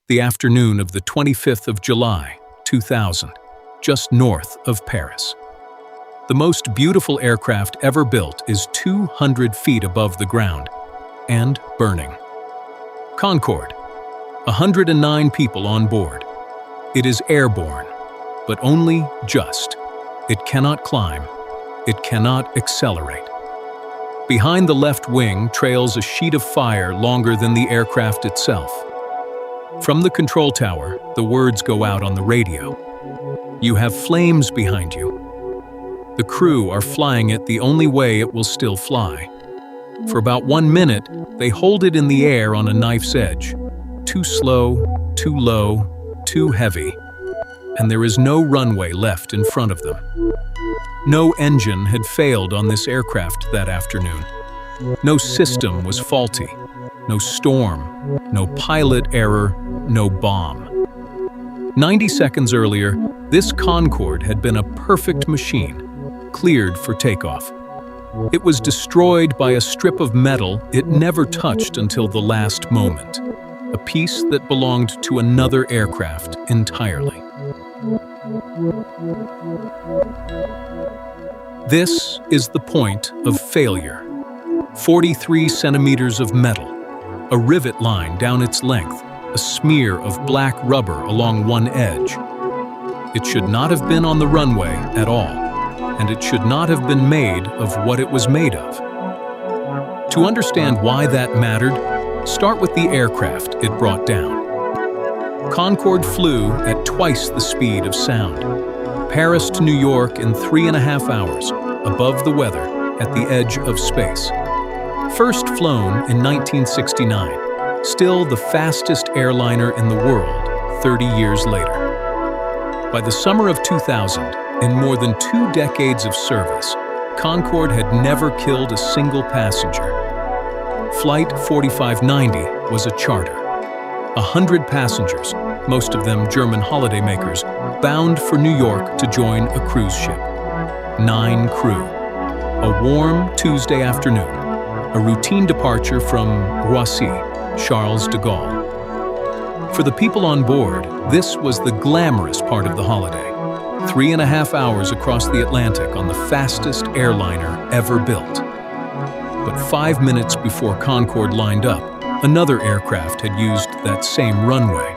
the afternoon of the 25th of July, 2000, just north of Paris. The most beautiful aircraft ever built is 200 feet above the ground and burning. Concorde, 109 people on board. It is airborne, but only just. It cannot climb. It cannot accelerate. Behind the left wing trails a sheet of fire longer than the aircraft itself. From the control tower, the words go out on the radio. You have flames behind you. The crew are flying it the only way it will still fly. For about 1 minute, they hold it in the air on a knife's edge. Too slow, too low, too heavy. And there is no runway left in front of them. No engine had failed on this aircraft that afternoon. No system was faulty. No storm, no pilot error, no bomb. 90 seconds earlier, this Concorde had been a perfect machine, cleared for takeoff. It was destroyed by a strip of metal it never touched until the last moment, a piece that belonged to another aircraft entirely. This is the point of failure. 43 centimeters of metal, a rivet line down its length, a smear of black rubber along one edge. It should not have been on the runway at all, and it should not have been made of what it was made of. To understand why that mattered, start with the aircraft it brought down. Concorde flew at twice the speed of sound. Paris to New York in 3.5 hours, above the weather, at the edge of space. First flown in 1969, still the fastest airliner in the world 30 years later. By the summer of 2000, in more than 2 decades of service, Concorde had never killed a single passenger. Flight 4590 was a charter. 100 passengers, most of them German holidaymakers, bound for New York to join a cruise ship. 9 crew. A warm Tuesday afternoon. A routine departure from Roissy, Charles de Gaulle. For the people on board, this was the glamorous part of the holiday. 3.5 hours across the Atlantic on the fastest airliner ever built. But 5 minutes before Concorde lined up, another aircraft had used that same runway,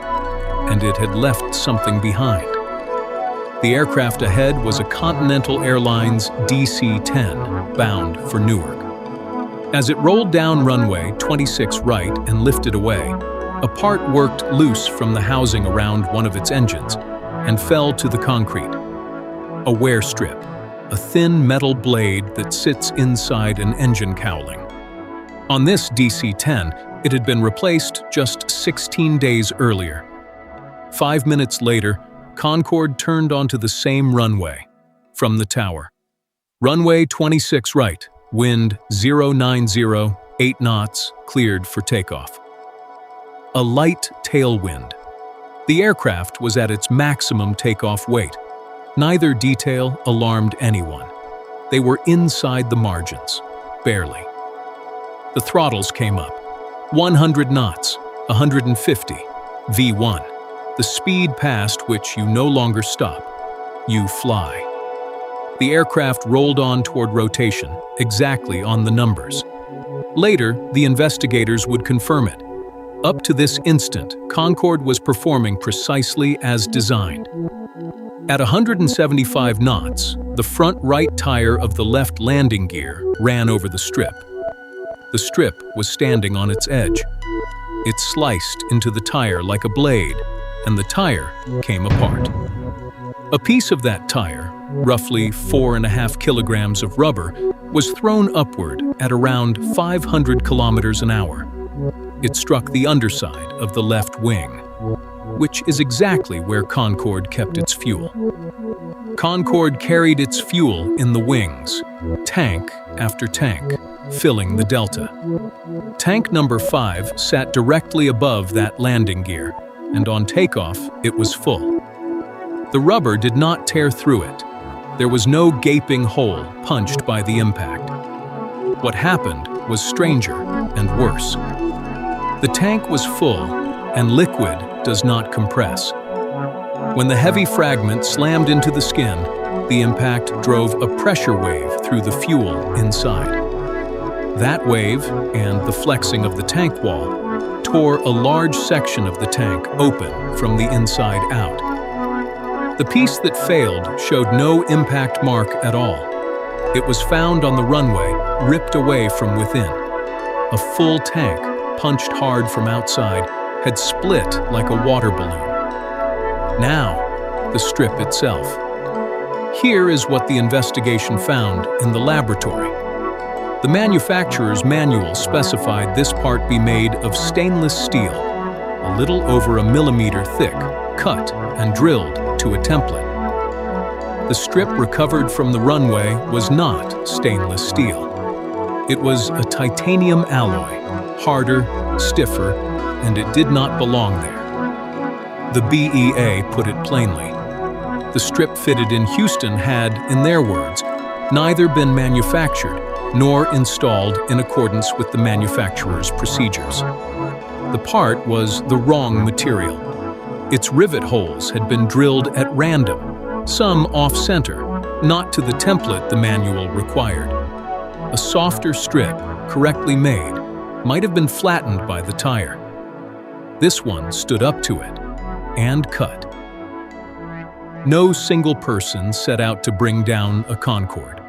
and it had left something behind. The aircraft ahead was a Continental Airlines DC-10, bound for Newark. As it rolled down runway 26 right and lifted away, a part worked loose from the housing around one of its engines and fell to the concrete. A wear strip, a thin metal blade that sits inside an engine cowling. On this DC-10, it had been replaced just 16 days earlier. 5 minutes later, Concorde turned onto the same runway, from the tower. Runway 26 right, wind 090, 8 knots, cleared for takeoff. A light tailwind. The aircraft was at its maximum takeoff weight. Neither detail alarmed anyone. They were inside the margins, barely. The throttles came up. 100 knots, 150, V1. The speed past which you no longer stop. You fly. The aircraft rolled on toward rotation, exactly on the numbers. Later, the investigators would confirm it. Up to this instant, Concorde was performing precisely as designed. At 175 knots, the front right tire of the left landing gear ran over the strip. The strip was standing on its edge. It sliced into the tire like a blade, and the tire came apart. A piece of that tire, roughly 4.5 kilograms of rubber, was thrown upward at around 500 kilometers an hour. It struck the underside of the left wing, which is exactly where Concorde kept its fuel. Concorde carried its fuel in the wings, tank after tank, filling the delta. Tank number 5 sat directly above that landing gear, and on takeoff, it was full. The rubber did not tear through it. There was no gaping hole punched by the impact. What happened was stranger and worse. The tank was full, and liquid does not compress. When the heavy fragment slammed into the skin, the impact drove a pressure wave through the fuel inside. That wave, and the flexing of the tank wall, tore a large section of the tank open from the inside out. The piece that failed showed no impact mark at all. It was found on the runway, ripped away from within. A full tank, punched hard from outside, had split like a water balloon. Now, the strip itself. Here is what the investigation found in the laboratory. The manufacturer's manual specified this part be made of stainless steel, a little over a millimeter thick, cut and drilled to a template. The strip recovered from the runway was not stainless steel. It was a titanium alloy, harder, stiffer, and it did not belong there. The BEA put it plainly. The strip fitted in Houston had, in their words, neither been manufactured nor installed in accordance with the manufacturer's procedures. The part was the wrong material. Its rivet holes had been drilled at random, some off-center, not to the template the manual required. A softer strip, correctly made, might have been flattened by the tyre. This one stood up to it and cut. No single person set out to bring down a Concorde.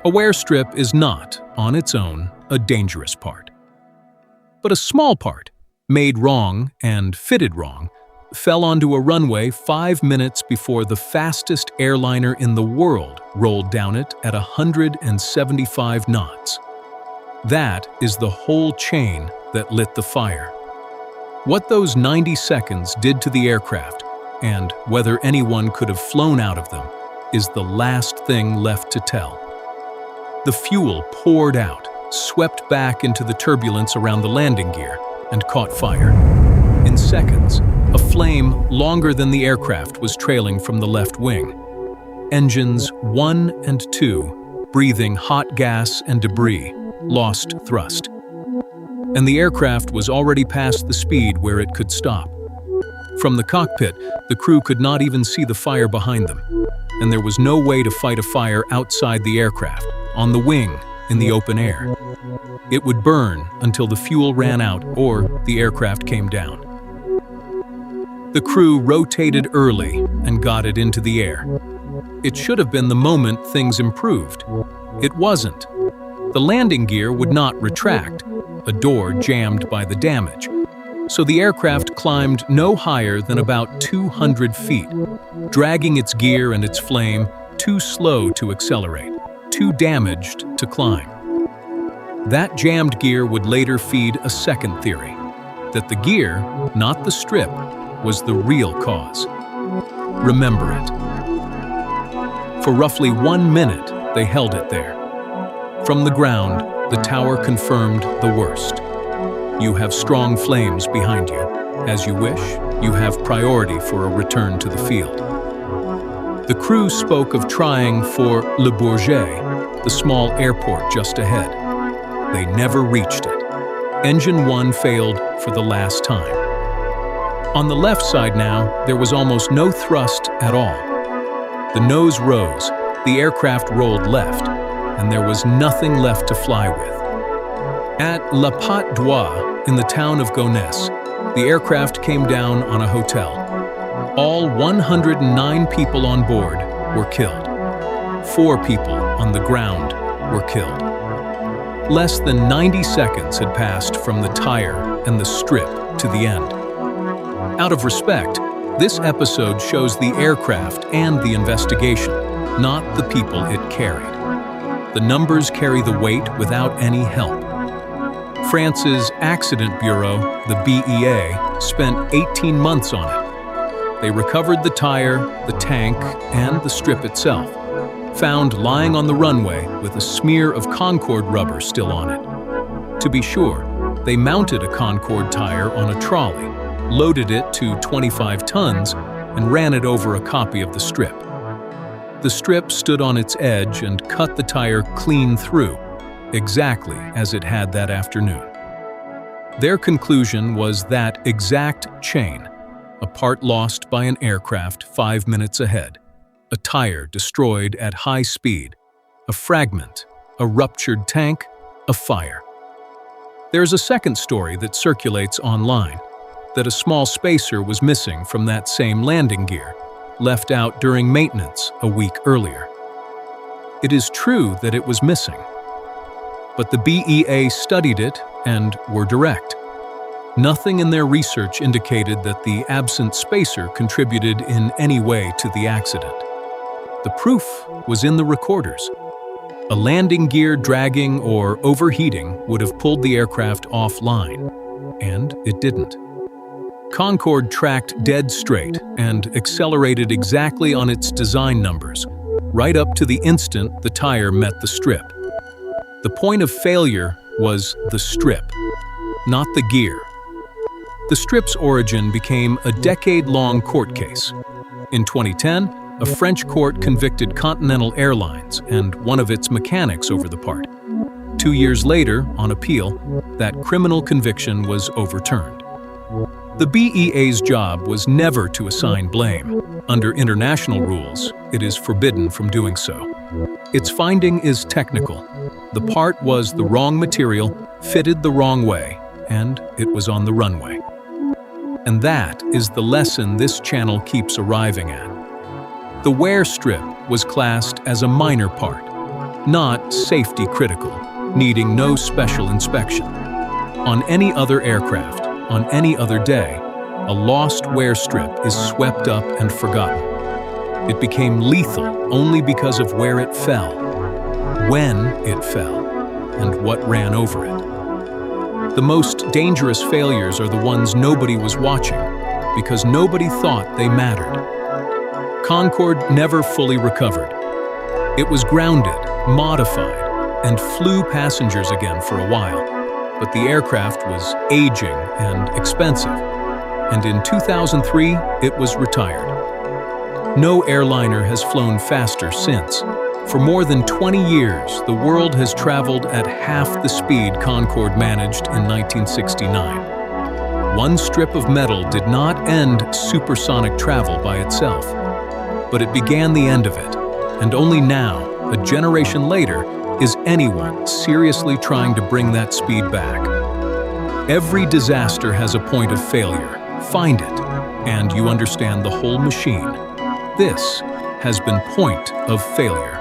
A wear strip is not, on its own, a dangerous part. But a small part, made wrong and fitted wrong, fell onto a runway 5 minutes before the fastest airliner in the world rolled down it at 175 knots. That is the whole chain that lit the fire. What those 90 seconds did to the aircraft, and whether anyone could have flown out of them, is the last thing left to tell. The fuel poured out, swept back into the turbulence around the landing gear, and caught fire. In seconds, a flame longer than the aircraft was trailing from the left wing. Engines 1 and 2, breathing hot gas and debris, lost thrust. And the aircraft was already past the speed where it could stop. From the cockpit, the crew could not even see the fire behind them, and there was no way to fight a fire outside the aircraft, on the wing, in the open air. It would burn until the fuel ran out or the aircraft came down. The crew rotated early and got it into the air. It should have been the moment things improved. It wasn't. The landing gear would not retract, a door jammed by the damage. So the aircraft climbed no higher than about 200 feet, dragging its gear and its flame, too slow to accelerate, too damaged to climb. That jammed gear would later feed a second theory, that the gear, not the strip, was the real cause. Remember it. For roughly 1 minute, they held it there. From the ground, the tower confirmed the worst. You have strong flames behind you. As you wish, you have priority for a return to the field. The crew spoke of trying for Le Bourget, the small airport just ahead. They never reached it. Engine 1 failed for the last time. On the left side now, there was almost no thrust at all. The nose rose, the aircraft rolled left, and there was nothing left to fly with. At La Patte d'Oie, in the town of Gonesse, the aircraft came down on a hotel. All 109 people on board were killed. 4 people on the ground were killed. Less than 90 seconds had passed from the tyre and the strip to the end. Out of respect, this episode shows the aircraft and the investigation, not the people it carried. The numbers carry the weight without any help. France's Accident Bureau, the BEA, spent 18 months on it. They recovered the tyre, the tank, and the strip itself, found lying on the runway with a smear of Concorde rubber still on it. To be sure, they mounted a Concorde tyre on a trolley, loaded it to 25 tons, and ran it over a copy of the strip. The strip stood on its edge and cut the tyre clean through, exactly as it had that afternoon. Their conclusion was that exact chain, a part lost by an aircraft 5 minutes ahead, a tire destroyed at high speed, a fragment, a ruptured tank, a fire. There's a second story that circulates online, that a small spacer was missing from that same landing gear, left out during maintenance a week earlier. It is true that it was missing, but the BEA studied it and were direct. Nothing in their research indicated that the absent spacer contributed in any way to the accident. The proof was in the recorders. A landing gear dragging or overheating would have pulled the aircraft offline, and it didn't. Concorde tracked dead straight and accelerated exactly on its design numbers, right up to the instant the tire met the strip. The point of failure was the strip, not the gear. The strip's origin became a decade-long court case. In 2010, a French court convicted Continental Airlines and one of its mechanics over the part. 2 years later, on appeal, that criminal conviction was overturned. The BEA's job was never to assign blame. Under international rules, it is forbidden from doing so. Its finding is technical. The part was the wrong material, fitted the wrong way, and it was on the runway. And that is the lesson this channel keeps arriving at. The wear strip was classed as a minor part, not safety critical, needing no special inspection. On any other aircraft, on any other day, a lost wear strip is swept up and forgotten. It became lethal only because of where it fell, when it fell, and what ran over it. The most dangerous failures are the ones nobody was watching, because nobody thought they mattered. Concorde never fully recovered. It was grounded, modified, and flew passengers again for a while, but the aircraft was aging and expensive, and in 2003 it was retired. No airliner has flown faster since. For more than 20 years, the world has traveled at half the speed Concorde managed in 1969. One strip of metal did not end supersonic travel by itself, but it began the end of it, and only now, a generation later, is anyone seriously trying to bring that speed back. Every disaster has a point of failure. Find it, and you understand the whole machine. This has been Point of Failure.